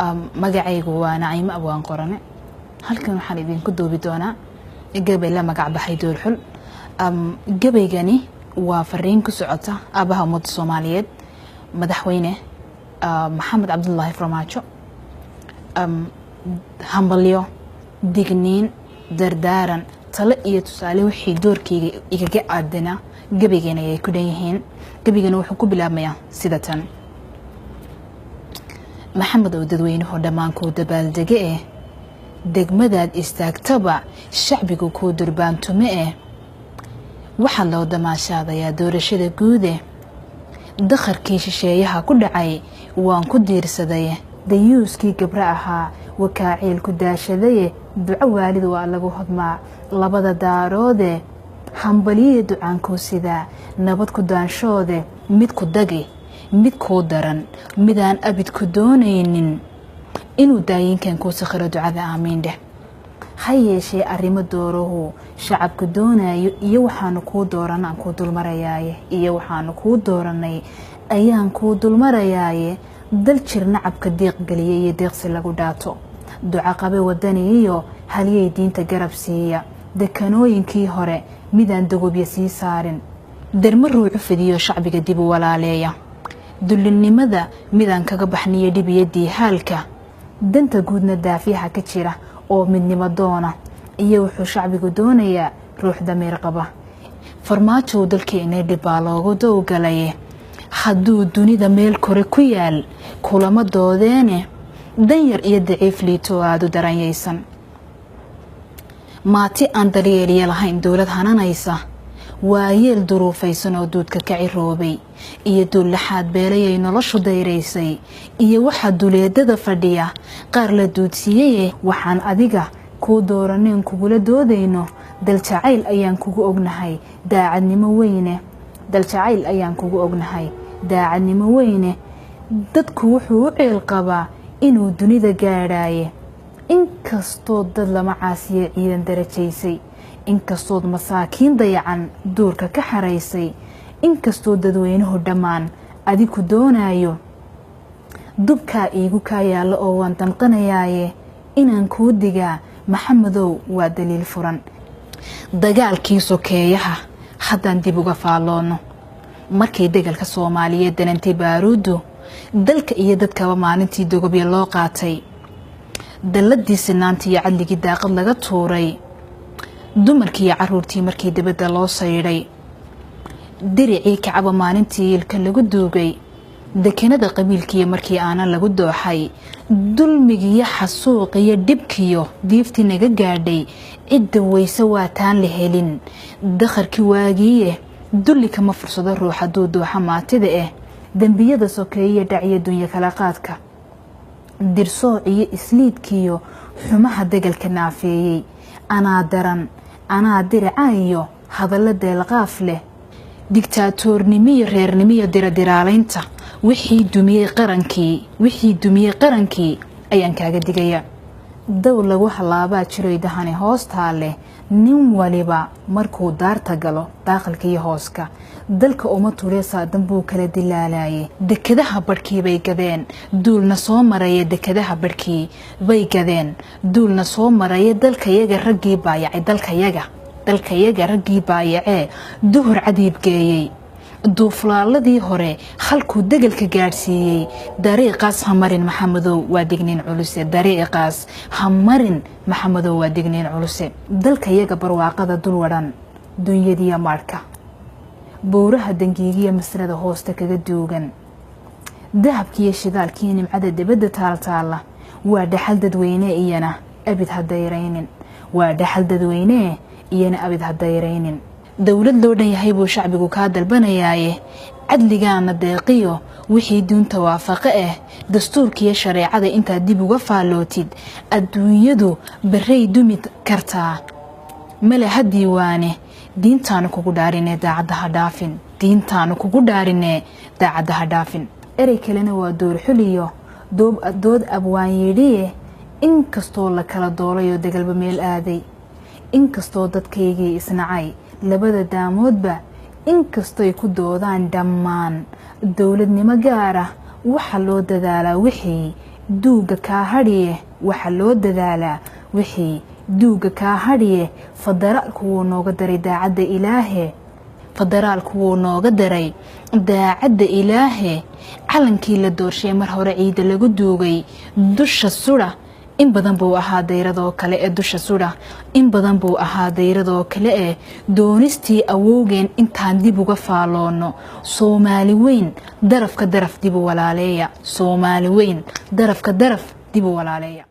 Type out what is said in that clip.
magacaygu waa Naciimo Abwaan Qorane halkan waxaan idinku duubi doonaa gabay la magac baxay Doolxul gabaygani waa fariin ku socota aabaha ummadda Soomaaliyeed madaxweyne Maxamed Cabdullaahi Farmaajo hambalyo digniin dardaaran talo iyo tusaale wixii doorkeyga igaga aadana gabaygana ay ku dhanyihiin gabaygana wuxuu ku bilaabmayaa sida tan maxamed oo dadweynuhu dhammaan ku dabaaldege degmadaad istaagtaba shacbigu ku durbaantume waxa loo damaashaadayaa doorashada guud dakharkii shisheeyaha ku dhacay waan ku diirsaday dayuuskii gabra ahaa wakaaciil ku daashaday duco waalid waa lagu hodmaa labada daaroode hambaliye ducaanku sida nabad ku daanshoode mid ku dagi mid ku daran midaan abid ku doonaynin inuu daayinkan ku sakhiro ducada aamiin dheh hayeeshee arrimo dooruhu shacabku doonayo iyo waxaanu ku dooranaa ku dulmarayaaye iyo waxaanu ku dooranay ayaan ku dulmarayaaye dal jir nacabka deeq galiyay iyo deeqsi lagu dhaato duca qabe wadani iyo haliyay diinta garab siiya dekanooyinkii hore midaan dagobya sii saarin darma ruucu fidiyo shacbiga dib u walaaleeya dullinnimada midaan kaga baxniyo dhibiyadii haalka danta guudna daafiyaha ka jira oo midnimo doona iyo wuxuu shacbigu doonayaa ruux damiir qaba farmaajo dalkeena dhibaa loogu dowgalay hadduu dunida meel kore ku yaal kulama doodeene danyar iyo daciif liito aad u daranyaysan maati aan daryeeliya lahayn dowlad hananaysa waayeel duruufaysan oo duudka ka ciroobay iyo dullaxaad beelayay noloshu dayraysay iyo waxa duleedada fadhiya qaar la duudsiiyay waxaan adiga ku dooraneen kugula doodayno dal jacayl ayaan kugu ognahay daacadnimo weyne dal jacayl ayaan kugu ognahay daacadnimo weyne dadku wuxuu u ceel qabaa inuu dunida gaadhaaye inkastoo dad lama caasiye ciidan darajaysay inkastood masaakiin dayacan duurka ka xaraysay inkastoo dadweynuhu dhammaan adigu doonayo dubkaa iigu kaa yaallo oo waan damqanayaaye inaan kuu digaa maxamedow waa daliil furan dagaalkii sokeeyaha haddaan dib uga faalloono markay degalka Soomaaliyeed danantay baaruudu dalka iyo dadkaba maalintii dogobya loo qaatay daladii sinaantii iyo cadligii daaqad laga tuuray dumarkii iyo caruurtii markii dibadda loo sayray diricii kacaba maalintii ilka lagu duugay dekenada qabiilkii markii aanan lagu dooxay dulmigiyo xasuuqiyo dhibkiyo diiftii naga gaadhay cidda weyse waa taan la helin dakharkii waagiye dulli kama fursado ruux hadduu dooxa maatida dambiyada sokeeye dhaciyo dunya kala qaadka dirsooc iyo isliidkiyo xumaha degalka naafeeyey anaa daran anaa diraca iyo hadallo deelqaaf leh digtaatoornimiyo reernimiyo diradiraalaynta wixii dumiyey qarankii ayaan kaaga digaya dow lagu halaabaa jiray dahani hoostaa leh nin waliba markuu daarta galo daaqalka iyo hooska dalka uma tureesaa danbuu kala dilaalayay dekadaha barhkii bay gadeen duulna soo maraya dekadaha barhkii bay gadeen duulna soo maraya dalkayaga raggii baayacay dalkayaga raggii baayacee duhur cadiib geeyey duuflaaladii hore halkuu degalka gaadhsiiyey dariiqaas hamarin maxamedow waa digniin culuse dariiqaas hamarin maxamedow waa digniin culuse dalkayaga barwaaqada dul wadhan dunyadiya maadhka buuraha dangiigiya masnada hoosta kaga duugan dahabkiiyo shidaalkiiyo nimcada dibadda taaltaala waa dhaxal dadweyne iyana abid hadayraynin waa dhaxal dadweyne iyana abid hadayraynin dowlad loo dhan yahay buu shacbigu kaa dalbanayaaye cadligaana deeqiyo wixii duunta waafaqo dastuurkiiyo shareecada intaad dib uga faallootid adduunyadu barray dumi kartaa male hadiiwaane diintaanu kugu dhaarinee daacaddaha dhaafin diintaanu kugu dhaarinee daacaddaha dhaafin erey kalena waa Doolxul iyo dood abwaan yidhiye inkastoo la kala doolayo dagalba meel aaday inkastoo dadkaygii isnacay labada daamoodba inkastoo ku doodaan dhammaan dawladnimo gaar ah waxa loo dadaalaa wixii duuga kaa hadhiye waxa loo dadaalaa wixii duuga kaa hadhiye federaalku wuu nooga daray daacadda ilaahe federaalku wuu nooga daray daacadda ilaahe calankii la doorshay mar hore ciida lagu duugay dusha sudha in badan buu ahaa dayradoo kale ee dusha sudha in badan buu ahaa dayradoo kale ee doonistii awowgeen intaan dib uga faaloono Soomaali weyn darafka daraf dib u walaaleeya Soomaali weyn darafka daraf dib u walaaleeya